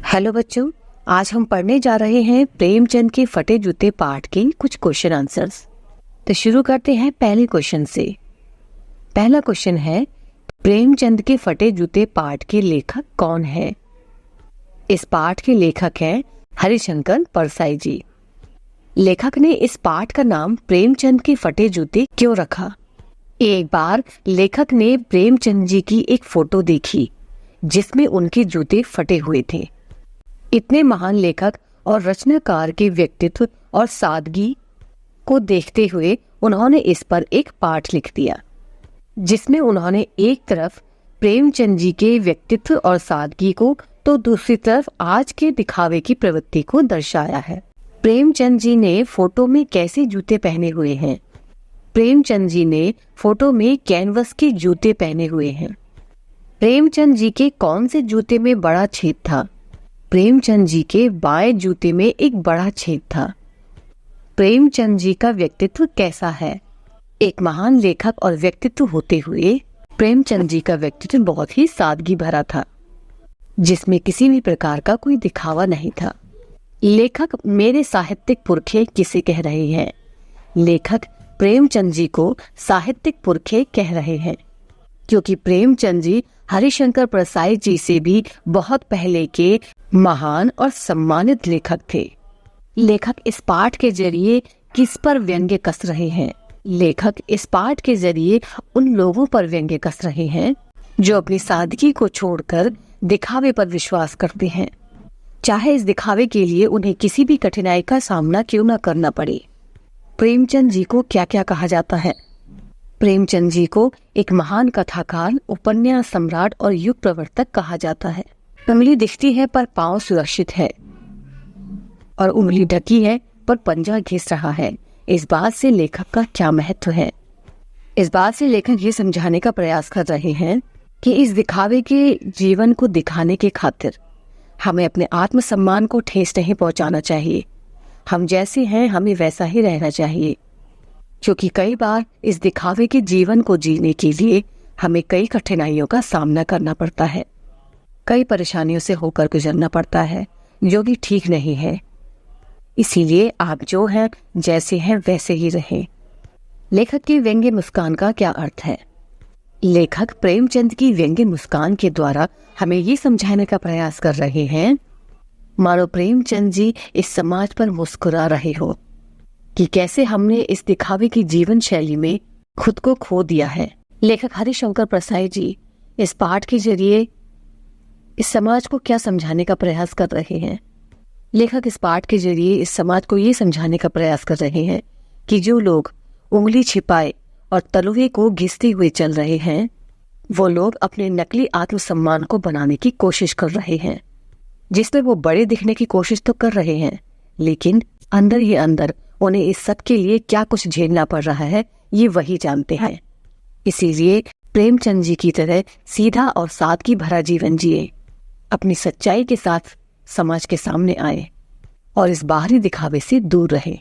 Hello बच्चों, आज हम पढ़ने जा रहे हैं प्रेमचंद के फटे जूते पाठ के कुछ क्वेश्चन आंसर्स। तो शुरू करते हैं पहले क्वेश्चन से। पहला क्वेश्चन है, प्रेमचंद के फटे जूते पाठ के लेखक कौन है? इस पाठ के लेखक हैं हरिशंकर परसाई जी। लेखक ने इस पाठ का नाम प्रेमचंद के फटे जूते क्यों रखा? एक बार लेखक ने प्रेमचंद जी की एक फोटो देखी जिसमें उनके जूते फटे हुए थे। इतने महान लेखक और रचनाकार के व्यक्तित्व और सादगी को देखते हुए उन्होंने इस पर एक पाठ लिख दिया, जिसमें उन्होंने एक तरफ प्रेमचंद जी के व्यक्तित्व और सादगी को तो दूसरी तरफ आज के दिखावे की प्रवृत्ति को दर्शाया है। प्रेमचंद जी ने फोटो में कैसे जूते पहने हुए हैं? प्रेमचंद जी ने फोटो में कैनवस के जूते पहने हुए हैं। प्रेमचंद जी के कौन से जूते में बड़ा छेद था? प्रेमचंद जी के बाएं जूते में एक बड़ा छेद था। प्रेमचंद जी का व्यक्तित्व कैसा है? एक महान लेखक और व्यक्तित्व होते हुए प्रेमचंद जी का व्यक्तित्व बहुत ही सादगी भरा था, जिसमें किसी भी प्रकार का कोई दिखावा नहीं था। लेखक मेरे साहित्यिक पुरखे किसे कह रहे हैं? लेखक प्रेमचंद जी को साहित्यिक पुरखे कह रहे हैं, क्योंकि प्रेमचंद जी हरिशंकर परसाई जी से भी बहुत पहले के महान और सम्मानित लेखक थे। लेखक इस पाठ के जरिए किस पर व्यंग्य कस रहे हैं? लेखक इस पाठ के जरिए उन लोगों पर व्यंग्य कस रहे हैं जो अपनी सादगी को छोड़कर दिखावे पर विश्वास करते हैं, चाहे इस दिखावे के लिए उन्हें किसी भी कठिनाई का सामना क्यों न करना पड़े। प्रेमचंद जी को क्या क्या कहा जाता है? प्रेमचंद जी को एक महान कथाकार, उपन्यास सम्राट और युग प्रवर्तक कहा जाता है। उंगली दिखती है पर पांव सुरक्षित है, और उंगली ढकी है पर पंजा घिस रहा है। इस बात से लेखक का क्या महत्व है? इस बात से लेखक ये समझाने का प्रयास कर रहे हैं कि इस दिखावे के जीवन को दिखाने के खातिर हमें अपने आत्मसम्मान को ठेस नहीं पहुंचाना चाहिए। हम जैसे हैं हमें वैसा ही रहना चाहिए, क्योंकि कई बार इस दिखावे के जीवन को जीने के लिए हमें कई कठिनाइयों का सामना करना पड़ता है, कई परेशानियों से होकर गुजरना पड़ता है, जो कि ठीक नहीं है। इसीलिए आप जो हैं जैसे हैं वैसे ही रहें। लेखक की व्यंग्य मुस्कान का क्या अर्थ है? लेखक प्रेमचंद की व्यंग्य मुस्कान के द्वारा हमें ये समझाने का प्रयास कर रहे हैं, मानो प्रेमचंद जी इस समाज पर मुस्कुरा रहे हो कि कैसे हमने इस दिखावे की जीवन शैली में खुद को खो दिया है। लेखक हरिशंकर परसाई जी इस पाठ के जरिए इस समाज को क्या समझाने का प्रयास कर रहे हैं? लेखक इस पाठ के जरिए इस समाज को ये समझाने का प्रयास कर रहे हैं कि जो लोग उंगली छिपाए और तलवे को घिसते हुए चल रहे हैं, वो लोग अपने नकली आत्मसम्मान को बनाने की कोशिश कर रहे हैं, जिसमें वो बड़े दिखने की कोशिश तो कर रहे हैं, लेकिन अंदर ही अंदर उन्हें इस सब के लिए क्या कुछ झेलना पड़ रहा है ये वही जानते हैं। इसीलिए प्रेमचंद जी की तरह सीधा और सादगी भरा जीवन जिए, अपनी सच्चाई के साथ समाज के सामने आए और इस बाहरी दिखावे से दूर रहे।